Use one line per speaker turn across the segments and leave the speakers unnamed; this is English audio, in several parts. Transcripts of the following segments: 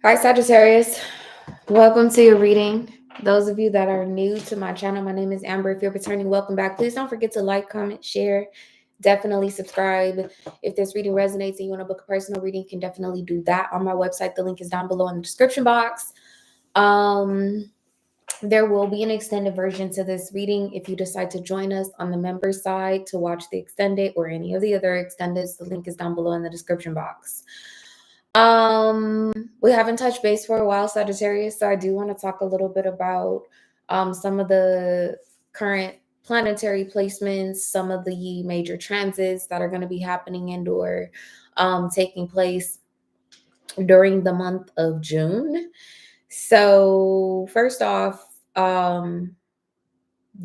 Hi, Sagittarius. Welcome to your reading. Those of you that are new to my channel, my name is Amber. If you're returning, welcome back. Please don't forget to like, comment, share. Definitely subscribe. If this reading resonates and you want to book a personal reading, you can definitely do that on my website. The link is down below in the description box. There will be an extended version to this reading. If you decide to join us on the member side to watch the extended or any of the other extendeds, the link is down below in the description box. We haven't touched base for a while, Sagittarius, so I do want to talk a little bit about some of the current planetary placements, some of the major transits that are going to be happening and or taking place during the month of June. So first off, the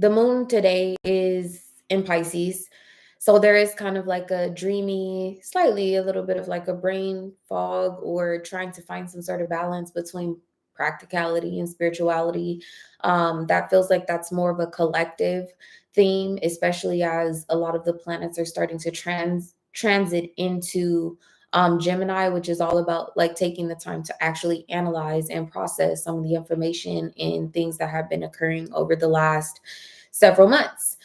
moon today is in Pisces. So there is kind of like a dreamy, slightly a little bit of like a brain fog or trying to find some sort of balance between practicality and spirituality. That feels like that's more of a collective theme, especially as a lot of the planets are starting to transit into Gemini, which is all about like taking the time to actually analyze and process some of the information and things that have been occurring over the last several months.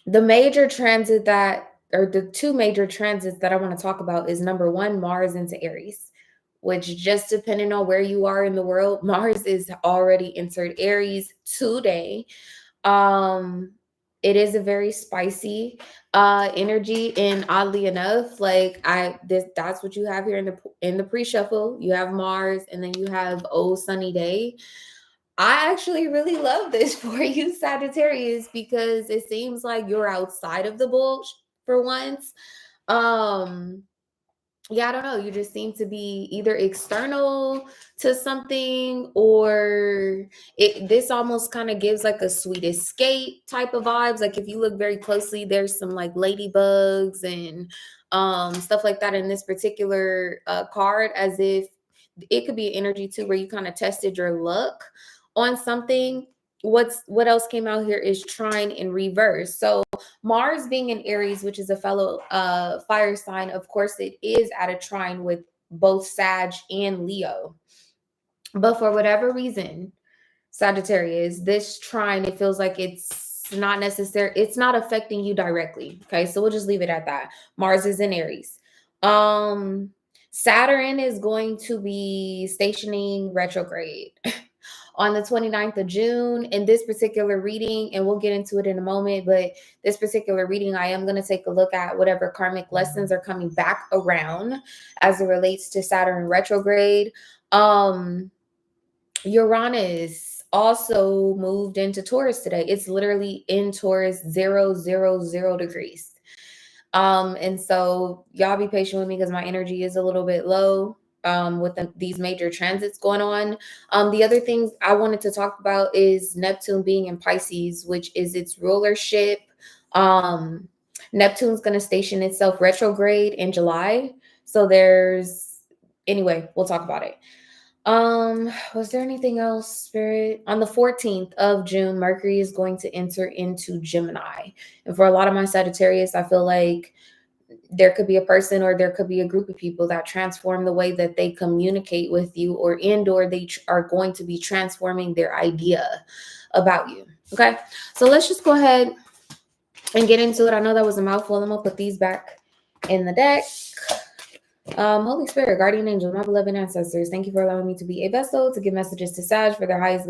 The major transit that, or the two major transits that I want to talk about is number one, Mars into Aries, which just depending on where you are in the world, Mars is already entered Aries today. Um, it is a very spicy energy, and oddly enough, that's what you have here in the pre-shuffle. You have Mars, and then you have Oh Sunny Day. I actually really love this for you, Sagittarius, because it seems like you're outside of the bull for once. Um, yeah, I don't know. You just seem to be either external to something or this almost kind of gives like a sweet escape type of vibes. Like if you look very closely, there's some like ladybugs and stuff like that in this particular card, as if it could be an energy too where you kind of tested your luck on something. What else came out here is trine in reverse. So Mars being in Aries, which is a fellow fire sign, of course, it is at a trine with both Sag and Leo. But for whatever reason, Sagittarius, this trine, it feels like it's not necessary. It's not affecting you directly. Okay, so we'll just leave it at that. Mars is in Aries. Saturn is going to be stationing retrograde on the 29th of June. In this particular reading, and we'll get into it in a moment, but this particular reading, I am going to take a look at whatever karmic lessons are coming back around as it relates to Saturn retrograde. Uranus also moved into Taurus today. It's literally in Taurus 000 degrees. And so y'all be patient with me because my energy is a little bit low with these major transits going on. The other things I wanted to talk about is Neptune being in Pisces, which is its rulership. Neptune's going to station itself retrograde in July. So anyway, we'll talk about it. Was there anything else, Spirit? On the 14th of June, Mercury is going to enter into Gemini. And for a lot of my Sagittarius, I feel like there could be a person or there could be a group of people that transform the way that they communicate with you, or they are going to be transforming their idea about you. Okay, so let's just go ahead and get into it. I know that was a mouthful. I'm gonna put these back in the deck. Holy Spirit, guardian angel, my beloved ancestors, thank you for allowing me to be a vessel to give messages to Sag for their highest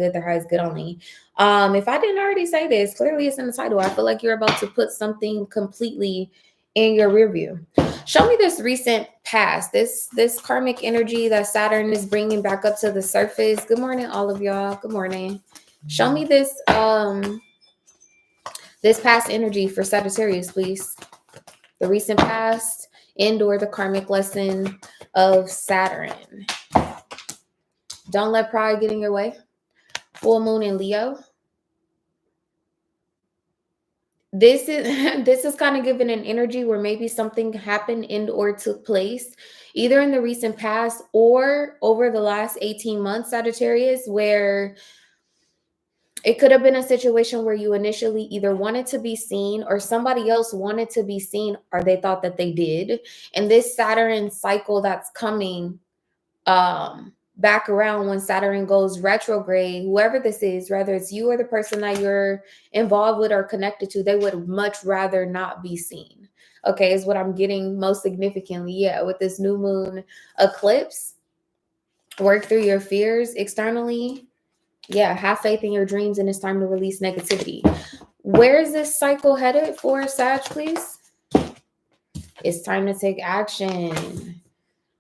good, only. If I didn't already say this, clearly it's in the title. I feel like you're about to put something completely in your rear view. Show me this recent past, this karmic energy that Saturn is bringing back up to the surface. Good morning, all of y'all. Good morning. Show me this past energy for Sagittarius, please. The recent past and/or the karmic lesson of Saturn. Don't let pride get in your way. Full moon in Leo. This is kind of giving an energy where maybe something happened and/or took place either in the recent past or over the last 18 months, Sagittarius, where it could have been a situation where you initially either wanted to be seen or somebody else wanted to be seen, or they thought that they did. And this Saturn cycle that's coming back around when Saturn goes retrograde, whoever this is, whether it's you or the person that you're involved with or connected to, they would much rather not be seen. Okay, is what I'm getting most significantly. Yeah, with this new moon eclipse, work through your fears externally. Yeah, have faith in your dreams, and it's time to release negativity. Where is this cycle headed for, Sag, please? It's time to take action.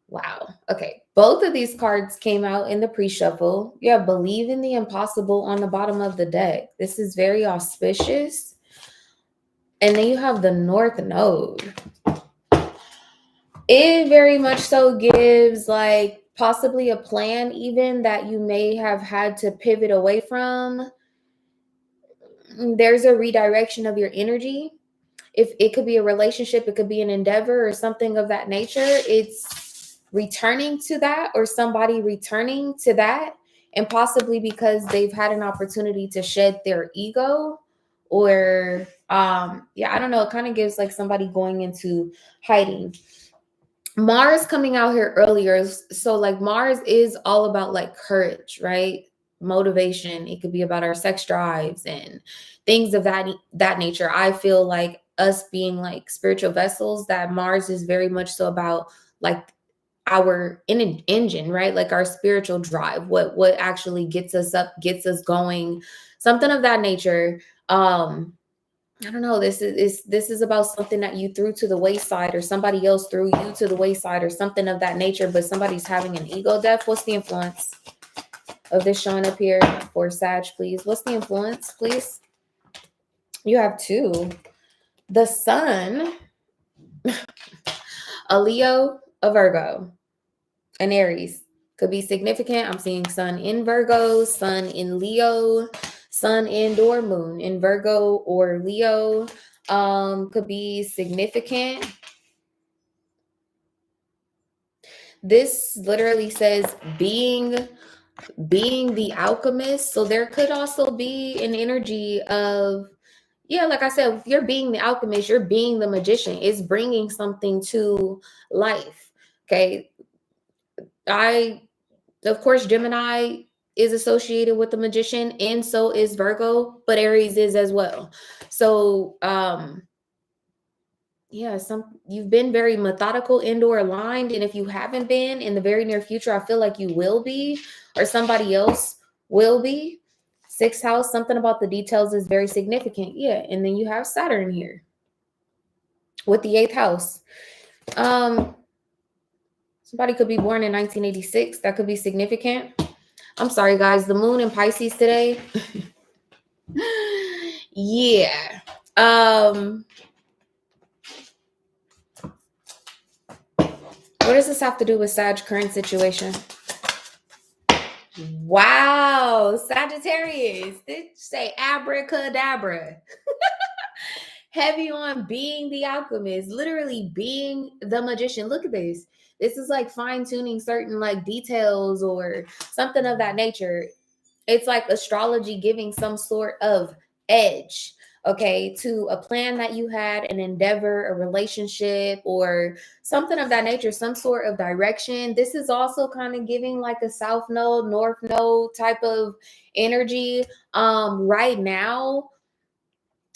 Wow. Okay. Both of these cards came out in the pre-shuffle. You have believe in the impossible on the bottom of the deck. This is very auspicious. And then you have the North Node. It very much so gives like possibly a plan even that you may have had to pivot away from. There's a redirection of your energy. If it could be a relationship, it could be an endeavor or something of that nature. It's returning to that, or somebody returning to that, and possibly because they've had an opportunity to shed their ego, or yeah, I don't know. It kind of gives like somebody going into hiding. Mars coming out here earlier. So like Mars is all about like courage, right? Motivation. It could be about our sex drives and things of that nature. I feel like us being like spiritual vessels, that Mars is very much so about like our engine, right? Like our spiritual drive, what actually gets us up, gets us going, something of that nature. I don't know. This is about something that you threw to the wayside, or somebody else threw you to the wayside, or something of that nature. But somebody's having an ego death. What's the influence of this showing up here for Sag, please? What's the influence, please? You have two. The Sun, a Leo, a Virgo, an Aries. Could be significant. I'm seeing Sun in Virgo, Sun in Leo, Sun and or Moon in Virgo or Leo. Could be significant. This literally says being the alchemist. So there could also be an energy of, yeah, like I said, if you're being the alchemist, you're being the magician. It's bringing something to life. Okay. Of course, Gemini is associated with the magician, and so is Virgo, but Aries is as well. So, yeah, you've been very methodical and or aligned, and if you haven't been in the very near future, I feel like you will be, or somebody else will be. Sixth house, something about the details is very significant. Yeah, and then you have Saturn here with the eighth house. Somebody could be born in 1986. That could be significant. I'm sorry, guys. The moon in Pisces today. Yeah. What does this have to do with Sag current situation? Wow. Sagittarius. Did say abracadabra. Heavy on being the alchemist, literally being the magician. Look at this. This is like fine-tuning certain like details or something of that nature. It's like astrology giving some sort of edge, okay, to a plan that you had, an endeavor, a relationship, or something of that nature, some sort of direction. This is also kind of giving like a south node, north node type of energy. Right now,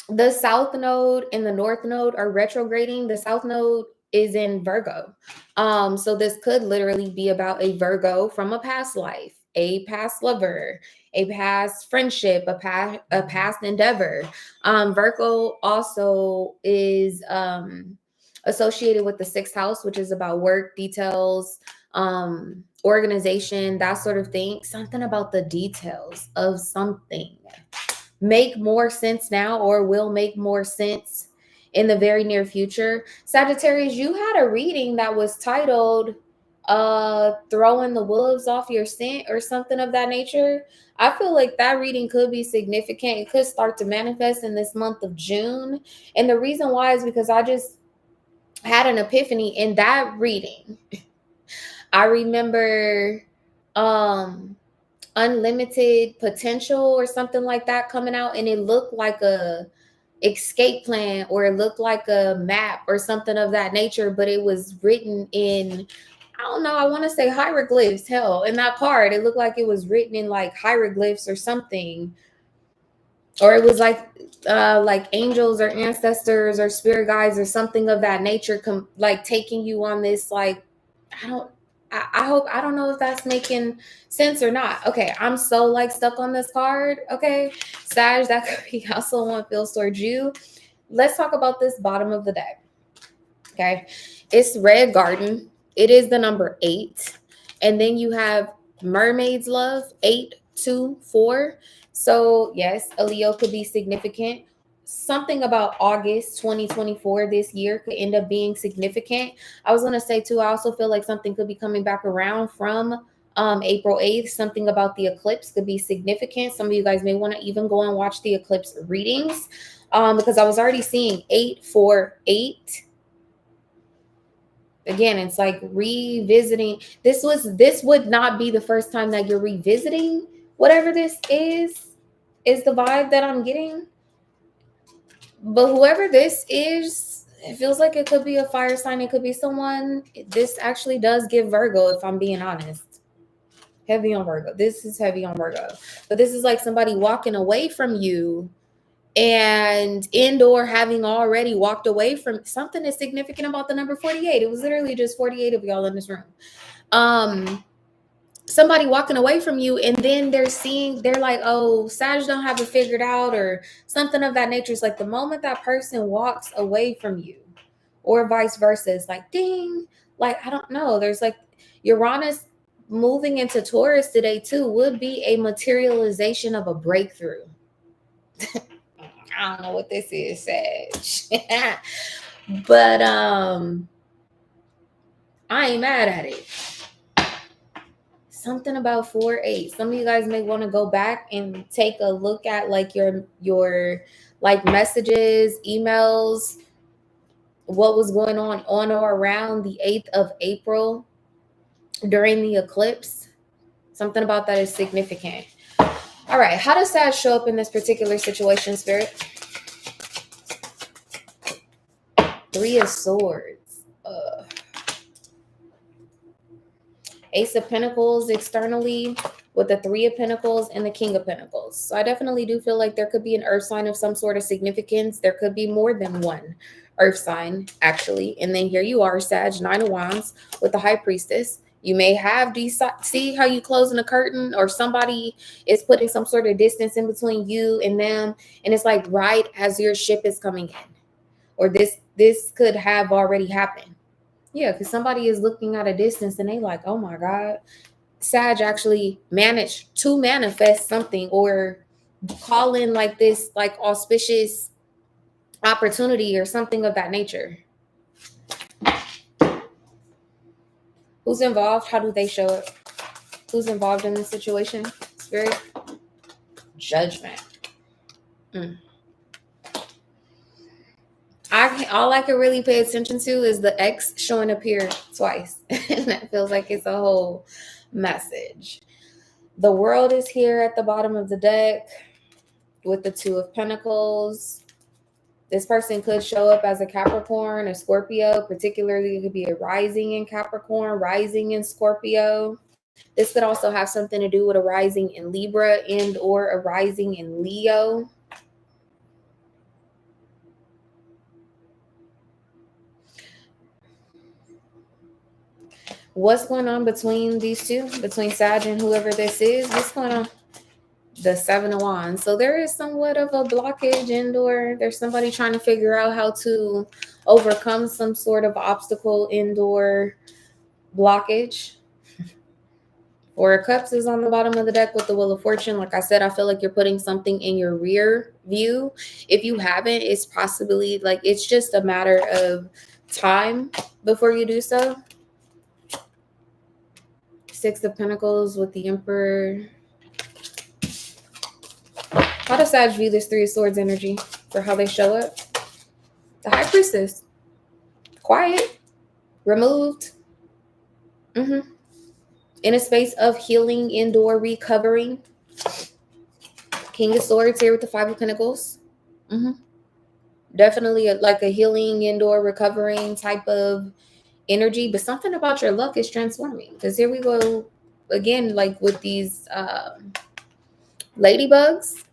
the south node and the north node are retrograding. The south node is in Virgo. So this could literally be about a Virgo from a past life, a past lover, a past friendship, a past endeavor. Virgo also is associated with the sixth house, which is about work details, organization, that sort of thing. Something about the details of something make more sense now, or will make more sense in the very near future. Sagittarius, you had a reading that was titled throwing the wolves off your scent or something of that nature. I feel like that reading could be significant. It could start to manifest in this month of June. And the reason why is because I just had an epiphany in that reading. I remember unlimited potential or something like that coming out, and it looked like a escape plan, or it looked like a map or something of that nature, but it was written in I don't know. I want to say hieroglyphs. Hell, in that card, it looked like it was written in like hieroglyphs or something, or it was like angels or ancestors or spirit guides or something of that nature, like taking you on this like I don't. I hope I don't know if that's making sense or not. Okay, I'm so like stuck on this card. Okay, Sag, that could be how someone feels towards you. Let's talk about this bottom of the deck. Okay. It's Red Garden. It is the number 8. And then you have Mermaid's Love, 824. So, yes, a Leo could be significant. Something about August 2024 this year could end up being significant. I was going to say, too, I also feel like something could be coming back around from April 8th. Something about the eclipse could be significant. Some of you guys may want to even go and watch the eclipse readings because I was already seeing 848. Again, it's like revisiting. This would not be the first time that you're revisiting whatever this is the vibe that I'm getting. But whoever this is, it feels like it could be a fire sign. It could be someone. This actually does give Virgo, if I'm being honest. Heavy on Virgo. This is heavy on Virgo. But this is like somebody walking away from you, and indoor having already walked away from something is significant about the number 48. It was literally just 48 of y'all in this room. Somebody walking away from you, and then they're like, oh, Sag don't have it figured out or something of that nature. It's like the moment that person walks away from you, or vice versa, it's like ding. Like, I don't know. There's like Uranus moving into Taurus today too would be a materialization of a breakthrough. I don't know what this is, Sag. But I ain't mad at it. Something about 4-8. Some of you guys may want to go back and take a look at like your like messages, emails, what was going on or around the 8th of April during the eclipse. Something about that is significant. All right, how does Sag show up in this particular situation, Spirit? 3 of Swords. Ace of Pentacles externally with the 3 of Pentacles and the King of Pentacles. So I definitely do feel like there could be an earth sign of some sort of significance. There could be more than one earth sign, actually. And then here you are, Sag, 9 of Wands with the High Priestess. You may have, do you see how you closing a curtain, or somebody is putting some sort of distance in between you and them, and it's like right as your ship is coming in, or this could have already happened. Yeah, because somebody is looking at a distance and they like, oh my God, Sag actually managed to manifest something or call in like this, like auspicious opportunity or something of that nature. Who's involved? How do they show up? Who's involved in this situation? Spirit? Judgment. All I can really pay attention to is the X showing up here twice. And that feels like it's a whole message. The World is here at the bottom of the deck with the 2 of Pentacles. This person could show up as a Capricorn, a Scorpio, particularly it could be a rising in Capricorn, rising in Scorpio. This could also have something to do with a rising in Libra and or a rising in Leo. What's going on between these two, between Sag and whoever this is? What's going on? The 7 of Wands. So there is somewhat of a blockage, and or there's somebody trying to figure out how to overcome some sort of obstacle, indoor blockage. Four of Cups is on the bottom of the deck with the Wheel of Fortune. Like I said, I feel like you're putting something in your rear view. If you haven't, it's possibly like it's just a matter of time before you do so. 6 of Pentacles with the Emperor. How does Sag view this 3 of Swords energy for how they show up? The High Priestess. Quiet. Removed. In a space of healing, indoor, recovering. King of Swords here with the 5 of Pentacles. Definitely like a healing, indoor, recovering type of energy, but something about your luck is transforming. Because here we go again, like with these ladybugs.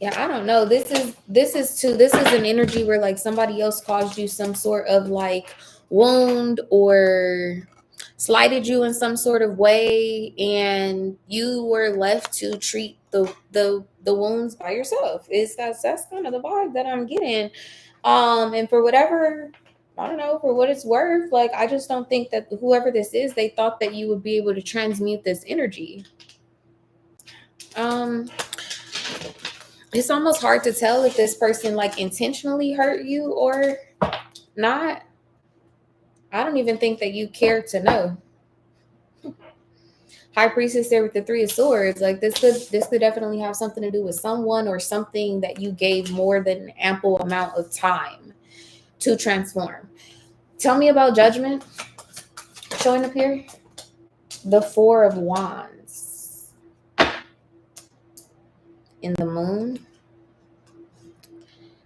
Yeah, I don't know. This is an energy where like somebody else caused you some sort of like wound or slighted you in some sort of way, and you were left to treat the wounds by yourself. That's kind of the vibe that I'm getting. And for whatever, I don't know, for what it's worth, like I just don't think that whoever this is, they thought that you would be able to transmute this energy. Um it's almost hard to tell if this person like intentionally hurt you or not. I don't even think that you care to know. High Priestess there with the Three of Swords. Like this could definitely have something to do with someone or something that you gave more than ample amount of time to transform. Tell me about Judgment showing up here. The Four of Wands in the Moon.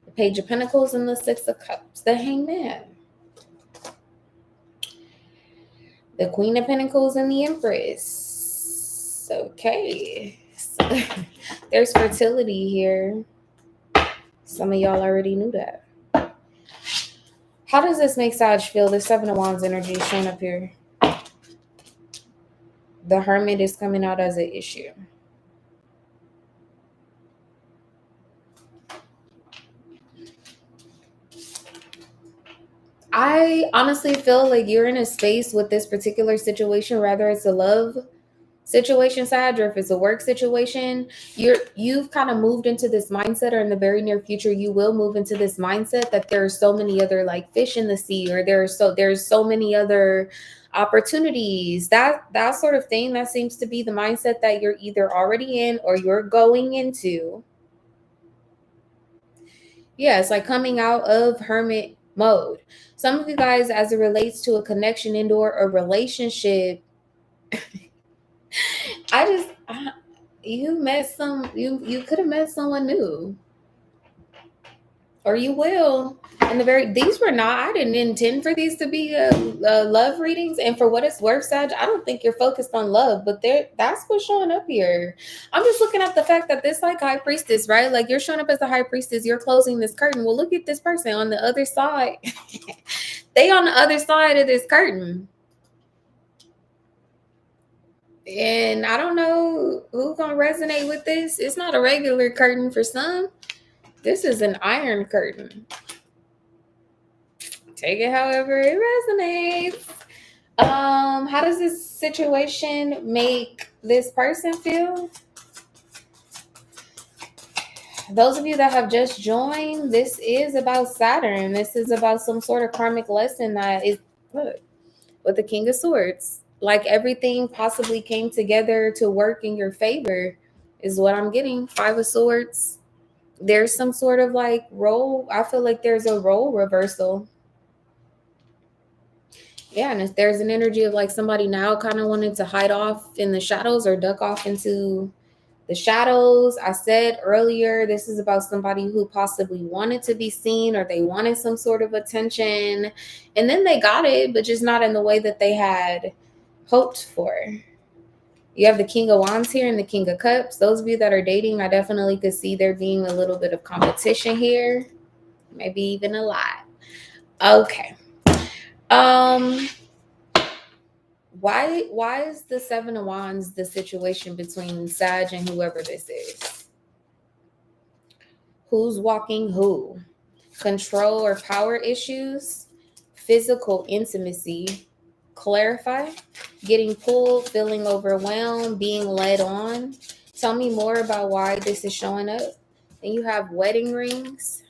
The Page of Pentacles and the Six of Cups. The Hangman. The Queen of Pentacles and the Empress. Okay. So, there's fertility here. Some of y'all already knew that. How does this make Sag feel? The Seven of Wands energy showing up here. The Hermit is coming out as an issue. I honestly feel like you're in a space with this particular situation, whether it's a love situation, Sag, or if it's a work situation, you've kind of moved into this mindset, or in the very near future you will move into this mindset that there are so many other like fish in the sea, or there's so many other opportunities, that sort of thing. That seems to be the mindset that you're either already in or you're going into. Yeah, it's like coming out of hermit mode. Some of you guys, as it relates to a connection indoor a relationship, you could have met someone new, or you will. And these were not, I didn't intend for these to be love readings. And for what it's worth, Sag, I don't think you're focused on love, but that's what's showing up here. I'm just looking at the fact that this like High Priestess, right? Like you're showing up as the High Priestess, you're closing this curtain. Well, look at this person on the other side. They on the other side of this curtain. And I don't know who's gonna resonate with this. It's not a regular curtain for some. This is an iron curtain. Take it however it resonates. How does this situation make this person feel? Those of you that have just joined, this is about Saturn. This is about some sort of karmic lesson that is, look, with the King of Swords. Like everything possibly came together to work in your favor is what I'm getting. Five of Swords. There's some sort of like role. I feel like there's a role reversal. Yeah, and if there's an energy of like somebody now kind of wanting to hide off in the shadows or duck off into the shadows. I said earlier, this is about somebody who possibly wanted to be seen, or they wanted some sort of attention, and then they got it, but just not in the way that they had hoped for. You have the King of Wands here and the King of Cups. Those of you that are dating, I definitely could see there being a little bit of competition here, maybe even a lot. Okay. Why is the Seven of Wands the situation between Sag and whoever this is? Who's walking who? Control or power issues? Physical intimacy? Clarify? Getting pulled, feeling overwhelmed, being led on? Tell me more about why this is showing up. And you have wedding rings,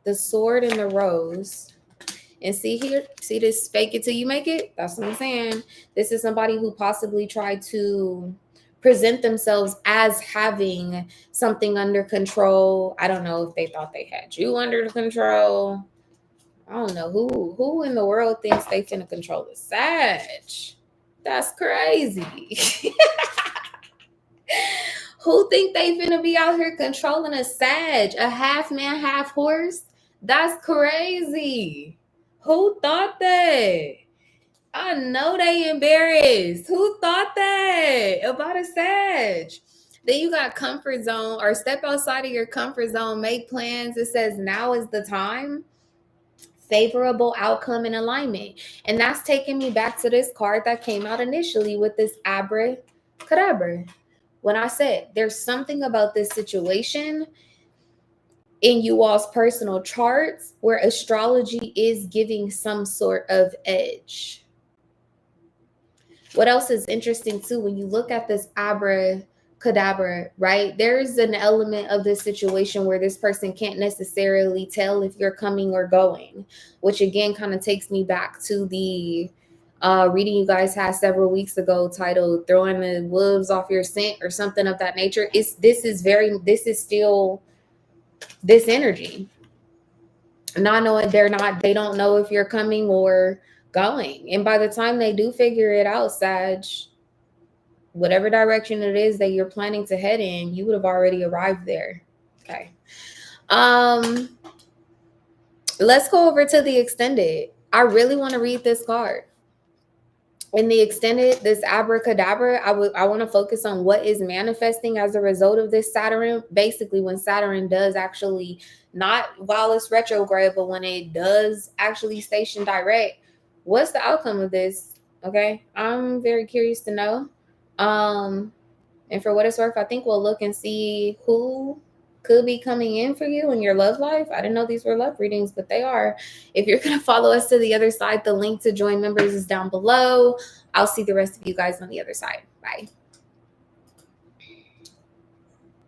the sword and the rose. And see here, see this fake it till you make it? That's what I'm saying. This is somebody who possibly tried to present themselves as having something under control. I don't know if they thought they had you under control. I don't know who in the world thinks they finna control the Sag. That's crazy. Who think they finna be out here controlling a Sag, a half man, half horse? That's crazy. Who thought that? I know they embarrassed. Who thought that about a Sag? Then you got comfort zone, or step outside of your comfort zone, make plans. It says now is the time. Favorable outcome and alignment. And that's taking me back to this card that came out initially with this abracadabra. When I said there's something about this situation in you all's personal charts where astrology is giving some sort of edge. What else is interesting too, when you look at this abracadabra, right? There's an element of this situation where this person can't necessarily tell if you're coming or going, which again kind of takes me back to the reading you guys had several weeks ago titled "Throwing the Wolves Off Your Scent" or something of that nature. This is still this energy. Not knowing they don't know if you're coming or going. And by the time they do figure it out, Sag, whatever direction it is that you're planning to head in, you would have already arrived there. Okay. Let's go over to the extended. I really want to read this card. In the extended, this abracadabra, I want to focus on what is manifesting as a result of this Saturn. Basically, when Saturn does actually, not while it's retrograde, but when it does actually station direct, what's the outcome of this? Okay, I'm very curious to know. And for what it's worth, I think we'll look and see who could be coming in for you in your love life. I didn't know these were love readings, but they are. If you're going to follow us to the other side, the link to join members is down below. I'll see the rest of you guys on the other side. Bye.